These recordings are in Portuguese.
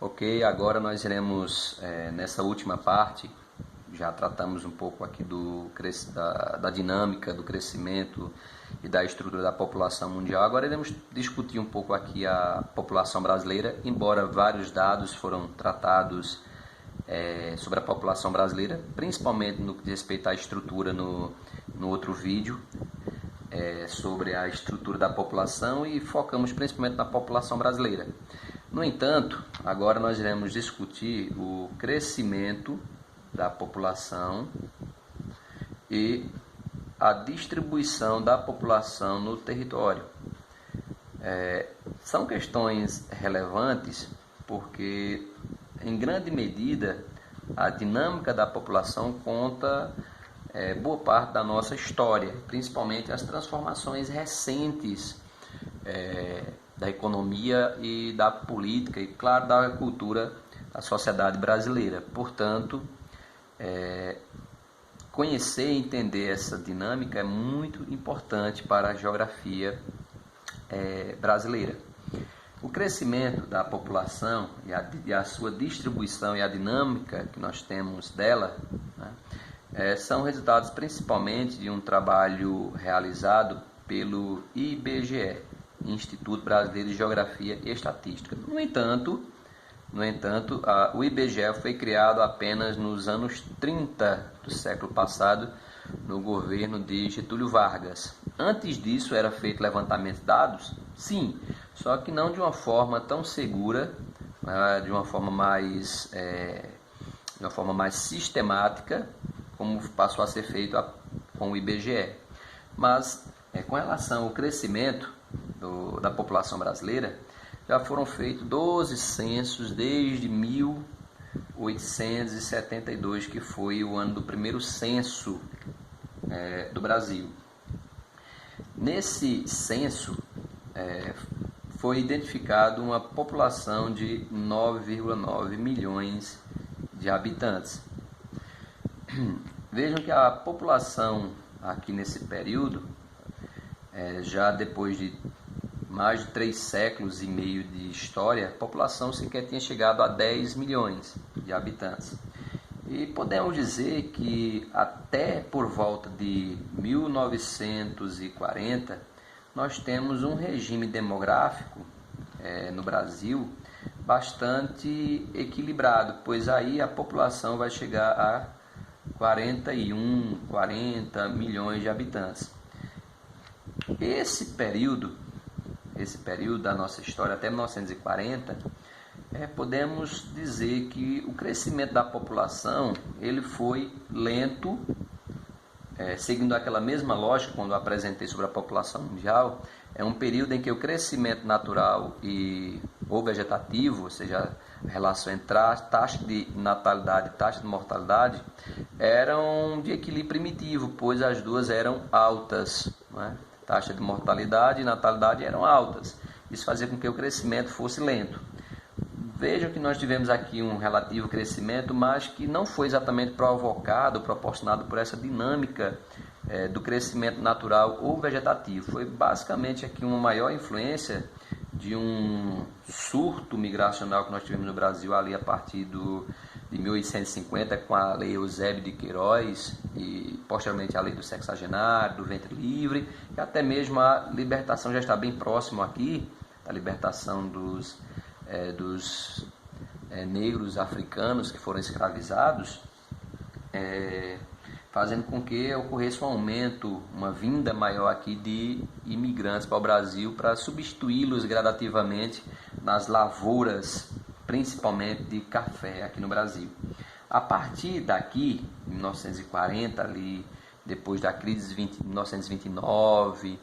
Ok, agora nós iremos, nessa última parte, já tratamos um pouco aqui da dinâmica, do crescimento e da estrutura da população mundial. Agora iremos discutir um pouco aqui a população brasileira, embora vários dados foram tratados sobre a população brasileira, principalmente no que diz respeito à estrutura no outro vídeo, sobre a estrutura da população, e focamos principalmente na população brasileira. No entanto, agora nós iremos discutir o crescimento da população e a distribuição da população no território. São questões relevantes porque, em grande medida, a dinâmica da população conta boa parte da nossa história, principalmente as transformações recentes da economia e da política e, claro, da cultura da sociedade brasileira. Portanto, conhecer e entender essa dinâmica é muito importante para a geografia brasileira. O crescimento da população e a sua distribuição e a dinâmica que nós temos dela, são resultados principalmente de um trabalho realizado pelo IBGE, Instituto Brasileiro de Geografia e Estatística. No entanto, o IBGE foi criado apenas nos anos 30 do século passado, no governo de Getúlio Vargas. Antes disso, era feito levantamento de dados? Sim, só que não de uma forma tão segura, de uma forma mais sistemática, como passou a ser feito com o IBGE. Mas, com relação ao crescimento da população brasileira, já foram feitos 12 censos desde 1872, que foi o ano do primeiro censo do Brasil. Nesse censo foi identificado uma população de 9,9 milhões de habitantes. Vejam que a população aqui nesse período, já depois de mais de 3 séculos e meio de história, a população sequer tinha chegado a 10 milhões de habitantes. E podemos dizer que até por volta de 1940, nós temos um regime demográfico no Brasil bastante equilibrado, pois aí a população vai chegar a 40 milhões de habitantes. Esse período da nossa história, até 1940, podemos dizer que o crescimento da população ele foi lento, seguindo aquela mesma lógica quando eu apresentei sobre a população mundial. É um período em que o crescimento natural ou vegetativo, ou seja, a relação entre a taxa de natalidade e taxa de mortalidade, eram de equilíbrio primitivo, pois as duas eram altas, taxa de mortalidade e natalidade eram altas. Isso fazia com que o crescimento fosse lento. Vejam que nós tivemos aqui um relativo crescimento, mas que não foi exatamente proporcionado por essa dinâmica do crescimento natural ou vegetativo. Foi basicamente aqui uma maior influência de um surto migracional que nós tivemos no Brasil ali a partir de 1850, com a Lei Eusébio de Queiroz e posteriormente a Lei do Sexagenário, do Ventre Livre, e até mesmo a libertação já está bem próximo aqui, a libertação dos negros africanos que foram escravizados, fazendo com que ocorresse um aumento, uma vinda maior aqui de imigrantes para o Brasil para substituí-los gradativamente nas lavouras, principalmente de café aqui no Brasil. A partir daqui, em 1940, ali, depois da crise de 1929,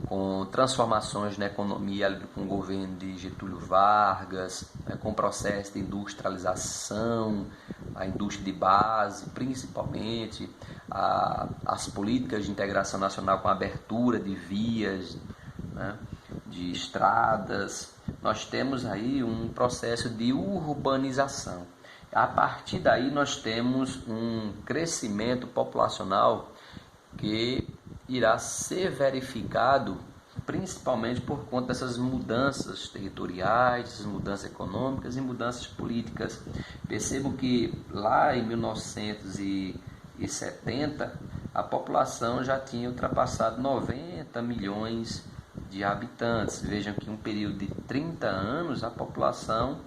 com transformações na economia com o governo de Getúlio Vargas, com o processo de industrialização, a indústria de base, principalmente, as políticas de integração nacional com a abertura de vias, de estradas, nós temos aí um processo de urbanização. A partir daí nós temos um crescimento populacional que irá ser verificado principalmente por conta dessas mudanças territoriais, dessas mudanças econômicas e mudanças políticas. Percebo que lá em 1970 a população já tinha ultrapassado 90 milhões de habitantes. Vejam que em um período de 30 anos a população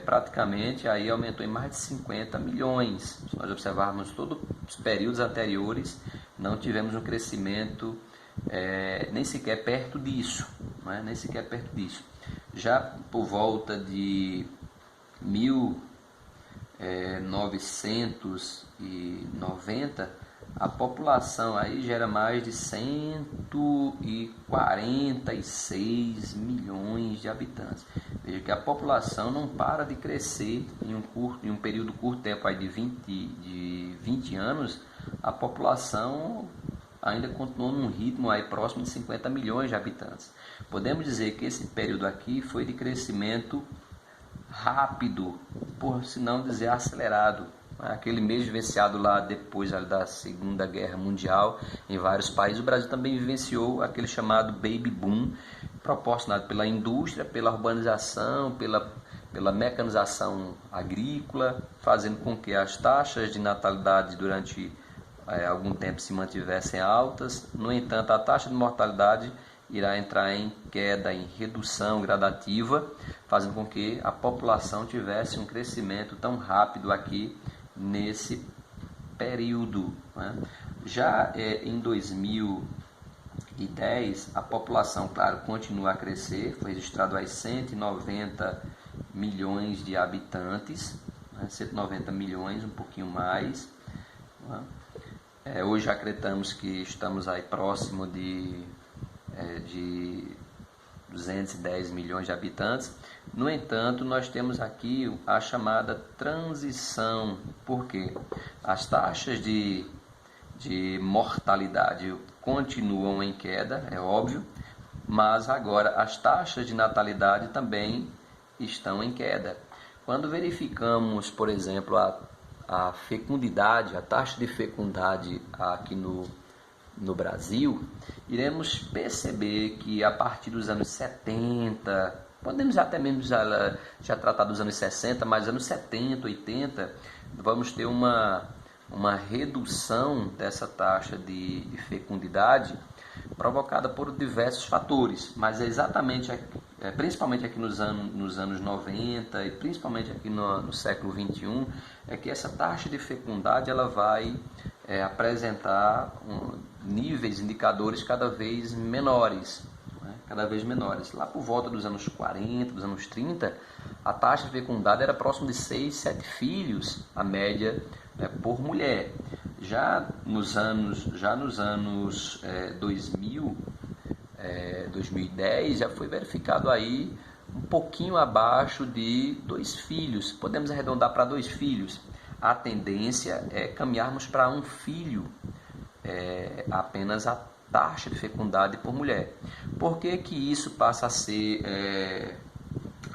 praticamente aí aumentou em mais de 50 milhões. Se nós observarmos todos os períodos anteriores, não tivemos um crescimento nem sequer perto disso, nem sequer perto disso. Já por volta de 1990, a população aí já era mais de 146 milhões de habitantes. Veja que a população não para de crescer em um período curto tempo aí de 20 anos. A população ainda continuou num ritmo aí próximo de 50 milhões de habitantes. Podemos dizer que esse período aqui foi de crescimento rápido, por se não dizer acelerado. Aquele mês vivenciado lá depois da Segunda Guerra Mundial em vários países, o Brasil também vivenciou aquele chamado baby boom, proporcionado pela indústria, pela urbanização, pela mecanização agrícola, fazendo com que as taxas de natalidade durante algum tempo se mantivessem altas. No entanto, a taxa de mortalidade irá entrar em queda, em redução gradativa, fazendo com que a população tivesse um crescimento tão rápido aqui nesse período. Já em 2010, a população, claro, continua a crescer, foi registrado aí 190 milhões de habitantes, 190 milhões, um pouquinho mais. Hoje acreditamos que estamos aí próximo de 210 milhões de habitantes. No entanto, nós temos aqui a chamada transição, porque as taxas de mortalidade continuam em queda, é óbvio, mas agora as taxas de natalidade também estão em queda. Quando verificamos, por exemplo, a fecundidade, a taxa de fecundidade aqui no Brasil, iremos perceber que a partir dos anos 70, podemos até mesmo já tratar dos anos 60, mas anos 70, 80, vamos ter uma redução dessa taxa de fecundidade provocada por diversos fatores, mas é exatamente, principalmente aqui nos anos 90 e principalmente aqui no século 21, é que essa taxa de fecundidade ela vai apresentar níveis, indicadores cada vez menores. Lá por volta dos anos 40, dos anos 30, a taxa de fecundidade era próximo de 6, 7 filhos, a média por mulher. Já nos anos 2000, 2010, já foi verificado aí um pouquinho abaixo de 2 filhos. Podemos arredondar para 2 filhos. A tendência é caminharmos para 1 filho, apenas a taxa de fecundidade por mulher. Por que isso passa a ser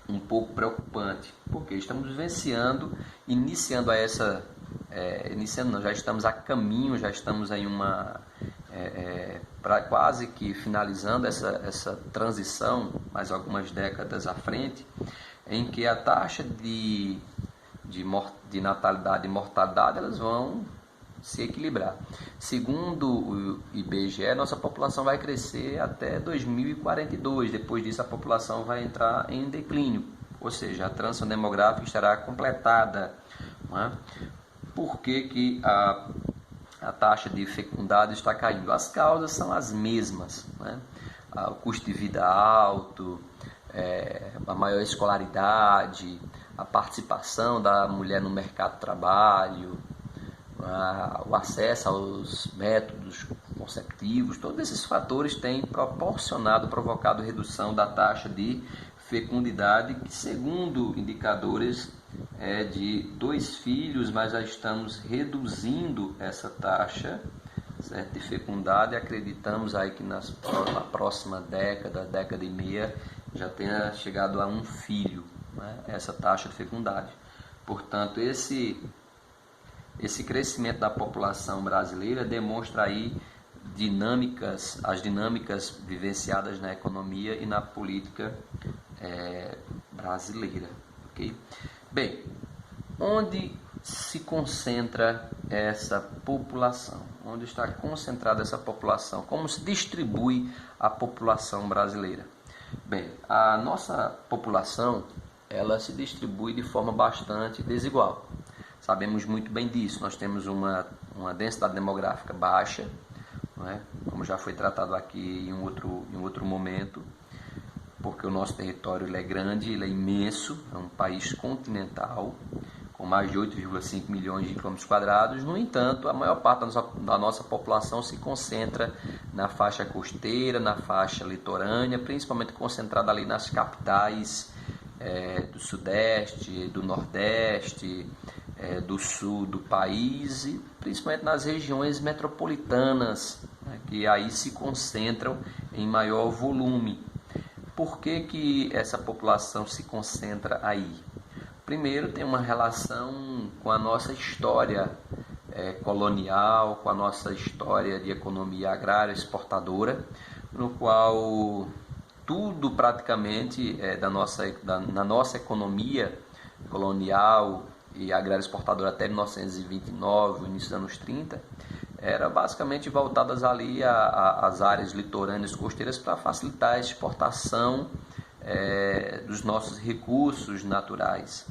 um pouco preocupante? Porque estamos já estamos a caminho, já estamos em quase que finalizando essa transição, mais algumas décadas à frente, em que a taxa de natalidade e mortalidade elas vão se equilibrar. Segundo o IBGE, nossa população vai crescer até 2042. Depois disso, a população vai entrar em declínio, ou seja, a transição demográfica estará completada. Por que a taxa de fecundidade está caindo? As causas são as mesmas, o custo de vida alto, a maior escolaridade, a participação da mulher no mercado de trabalho, o acesso aos métodos conceptivos. Todos esses fatores têm provocado redução da taxa de fecundidade, que segundo indicadores é de 2 filhos, mas já estamos reduzindo essa taxa, certo, de fecundidade. Acreditamos aí que na próxima década e meia, já tenha chegado a 1 filho, essa taxa de fecundidade. Portanto, esse crescimento da população brasileira demonstra aí as dinâmicas vivenciadas na economia e na política brasileira. Okay? Bem, onde se concentra essa população? Onde está concentrada essa população? Como se distribui a população brasileira? Bem, a nossa população, ela se distribui de forma bastante desigual. Sabemos muito bem disso. Nós temos uma densidade demográfica baixa, não é? Como já foi tratado aqui em outro momento, porque o nosso território ele é grande, ele é imenso, é um país continental, com mais de 8,5 milhões de quilômetros quadrados. No entanto, a maior parte da nossa população se concentra na faixa costeira, na faixa litorânea, principalmente concentrada ali nas capitais do Sudeste, do Nordeste, do Sul do país e principalmente nas regiões metropolitanas, né, que aí se concentram em maior volume. Por que essa população se concentra aí? Primeiro, tem uma relação com a nossa história colonial, com a nossa história de economia agrária exportadora, no qual tudo praticamente na nossa economia colonial e agrária exportadora até 1929, início dos anos 30, era basicamente voltadas ali às áreas litorâneas costeiras para facilitar a exportação dos nossos recursos naturais.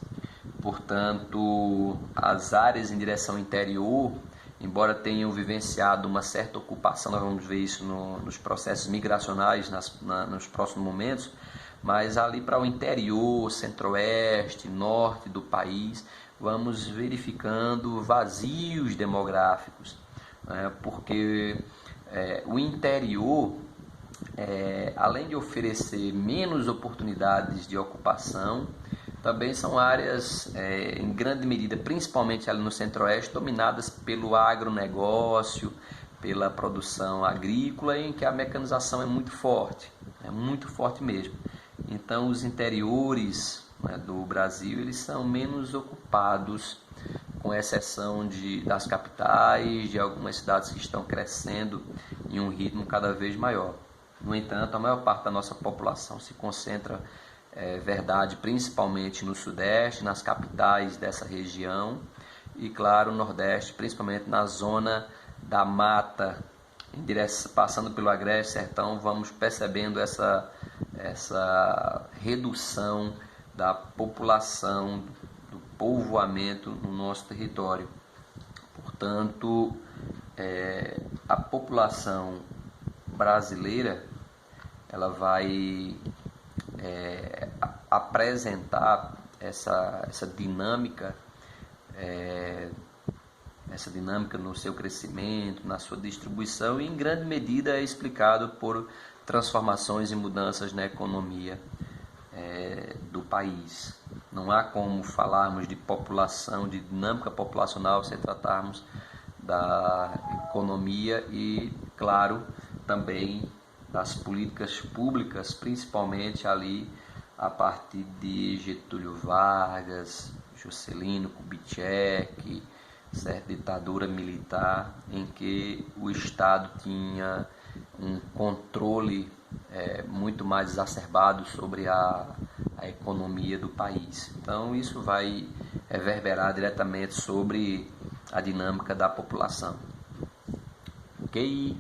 Portanto, as áreas em direção interior, embora tenham vivenciado uma certa ocupação, nós vamos ver isso nos processos migracionais nos próximos momentos, mas ali para o interior, centro-oeste, norte do país, vamos verificando vazios demográficos, porque o interior, além de oferecer menos oportunidades de ocupação, também são áreas, em grande medida, principalmente ali no centro-oeste, dominadas pelo agronegócio, pela produção agrícola, em que a mecanização é muito forte mesmo. Então, os interiores do Brasil, eles são menos ocupados, com exceção das capitais, de algumas cidades que estão crescendo em um ritmo cada vez maior. No entanto, a maior parte da nossa população se concentra, principalmente no Sudeste, nas capitais dessa região e, claro, no Nordeste, principalmente na zona da mata, passando pelo Agreste Sertão, vamos percebendo essa redução da população, do povoamento no nosso território. Portanto, a população brasileira, ela vai apresentar essa dinâmica no seu crescimento, na sua distribuição, e em grande medida é explicado por transformações e mudanças na economia do país. Não há como falarmos de população, de dinâmica populacional, sem tratarmos da economia e, claro, também das políticas públicas, principalmente ali a partir de Getúlio Vargas, Juscelino Kubitschek, certa ditadura militar, em que o Estado tinha um controle muito mais exacerbado sobre a economia do país. Então, isso vai reverberar diretamente sobre a dinâmica da população. Ok?